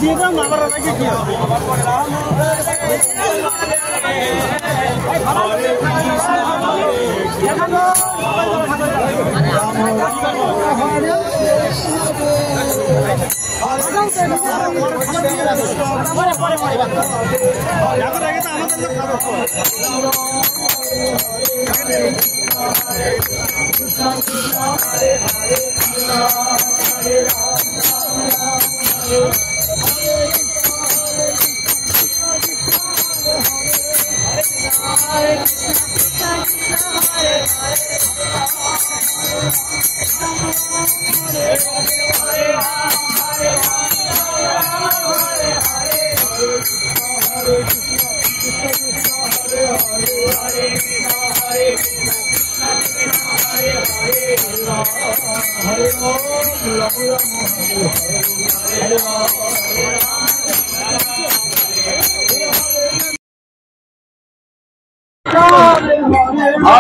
দিয়ে দাও না আবার নাকি কি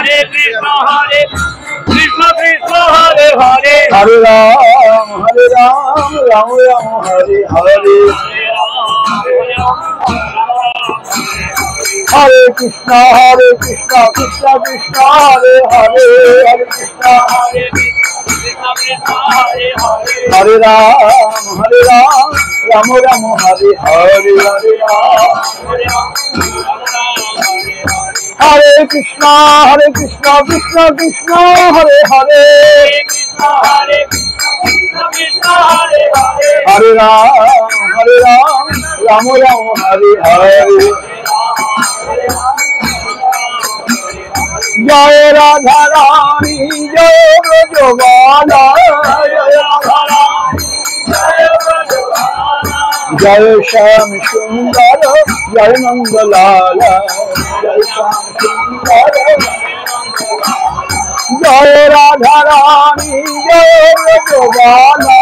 Hare Krishna Krishna Krishna Hare Hare Hare Ram Ram Ram Hare Hare Hare Krishna Krishna Krishna Hare Hare Hare Krishna Hare Ram Ram Ram Hare Hare Hare Hare Krishna Krishna Krishna Hare Hare Hare Ram Ram Ram Hare Hare Jai Radha Rani Jai Brajavana Jai Shyam Sundar Jai Nangalala Jai Shyam Sundar Jai Radha Rani Jai Brajavana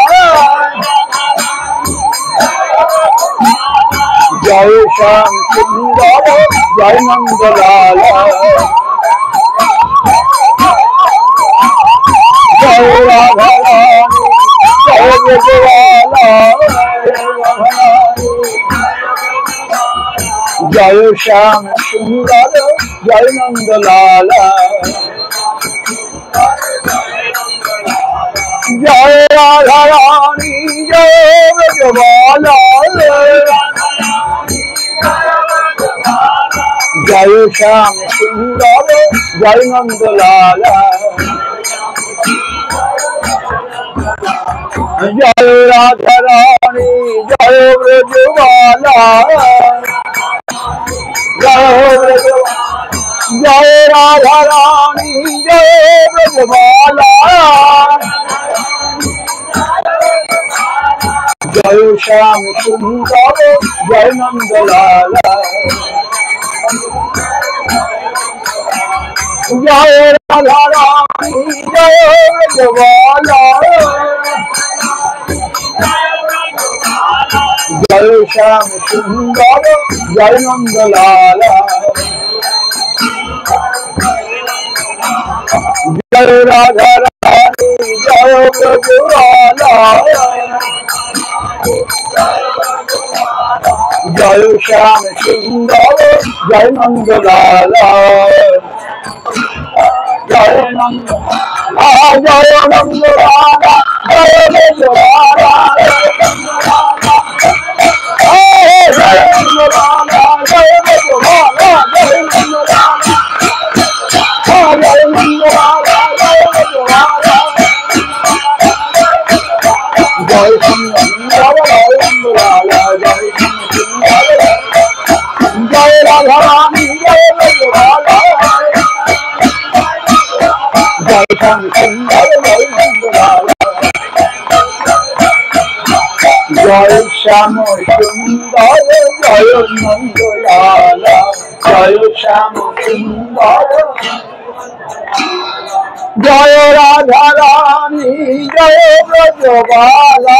Jai Shyam Sundar Jai Nangalala Jai Radha Rani Jai Brajavana Jai Shyam Sundar Jai Nangalala Jai Radha Rani Jai Brajavana Jai Shyam Sundar Jai Nangalala Jai Radha Rani Jai Brajavana Jai Radha Rani Jai Brajavana Jai Shyam Sundar Jai Nangalala Jai Radha Rani Jai Brajavana Jai Shyam Sundar Jai Nangalala Jai Radha Rani Jai Brajavana Jai Shyam Sundar Jai Nangalala Jai Nangalala Jai Nangalala Jai Brajavana Jai Radha Rani Jai Brajavana Jai Shyam Sundar Jai Nangalala Jai Shyam Sundar Jai Nangalala Jai Shyam Sundar জয় রাধা রানী জয় ব্রজবালা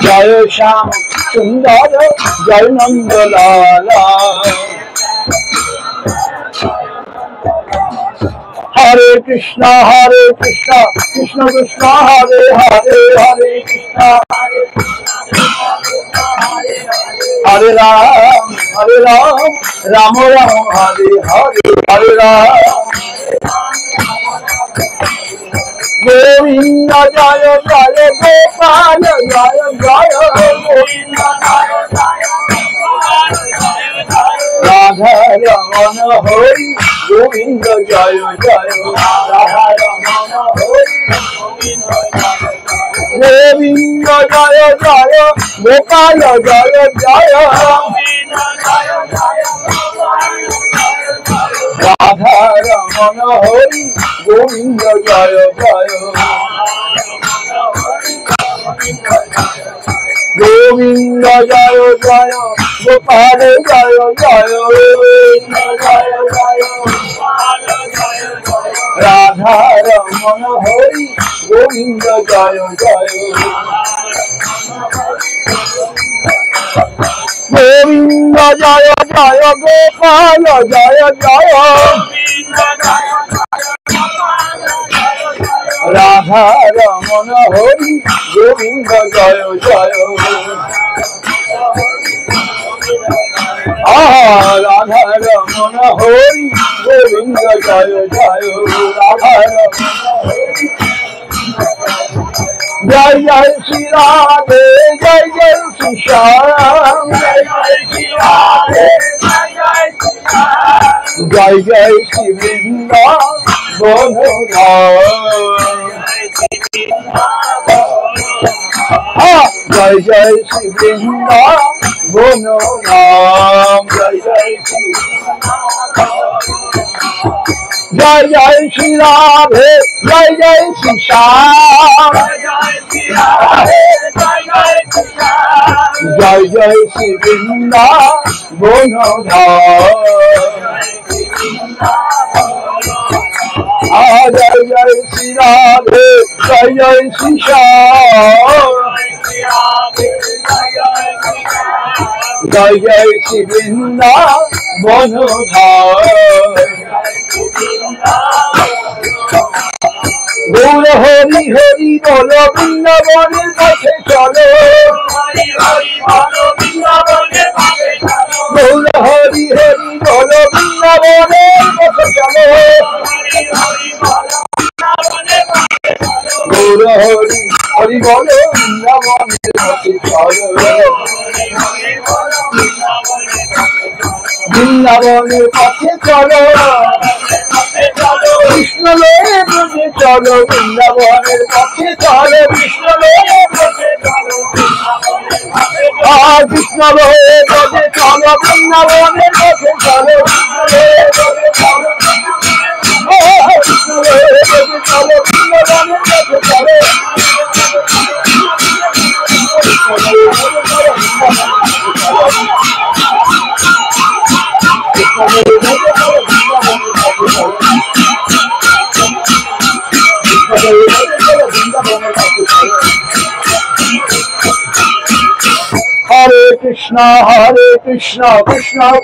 জয় শ্যাম সুন্দর জয় নন্দলালা হরে কৃষ্ণ কৃষ্ণ কৃষ্ণ হরে হরে হরে কৃষ্ণ হরে রাম রাম রাম হরে হরে হরে রাম গোবিন্দ জয় জয় গোপাল জয় জয় গোবিন্দ রাধা রমণ হরি গোবিন্দ জয় জয় রাধা রমণ হরি গোবিন্দ জয় জয় গোপাল জয় জয় রাধা রমণ হরি গোবিন্দ জয় জয় গোবিন্দ জয় জয় গোপাল জয় জয় রাধা রমণ হরি গোবিন্দ জয় জয় গোবিন্দ জয় জয় গোপাল জয় জয় রাধা রমণ হরি গোবিন্দ জয় জয় রাধা রমণ হরি গোবিন্দ জয় জয় রাধা জয় জয় শ্রী রাধে জয় জয় শ্রী শ্যাম জয় জয় শ্রী রাধে জয় জয় শ্রী বৃন্দাবন জয় জয় শ্রী বৃন্দাবন নাম জয় জয় শ্রী জয় জয় শ্রী রাধে জয় জয় শ্রী শ্যাম জয় জয় শ্রী বৃন্দাবন জয় জয় শ্রী রাধে জয় জয় শ্রী শ্যাম জয় জয় শ্রী বৃন্দাবন গৌর হরি হরি বল বৃন্দাবনের পথে চলো গৌর হরি হরি বল বৃন্দাবনের পথে চলো গৌর হরি হরি বল বৃন্দাবনের পথে চলো বৃন্দাবনের পথে চলো কৃষ্ণ লয়ে ব্রজে চলো বৃন্দাবনের পথে চলো কৃষ্ণ লয়ে ব্রজে চলো কৃষ্ণ লয়ে ব্রজে চলো বৃন্দাবনের পথে চলো কৃষ্ণ লয়ে ব্রজে চলো বৃন্দাবনের পথে চলো Hare Krishna, Krishna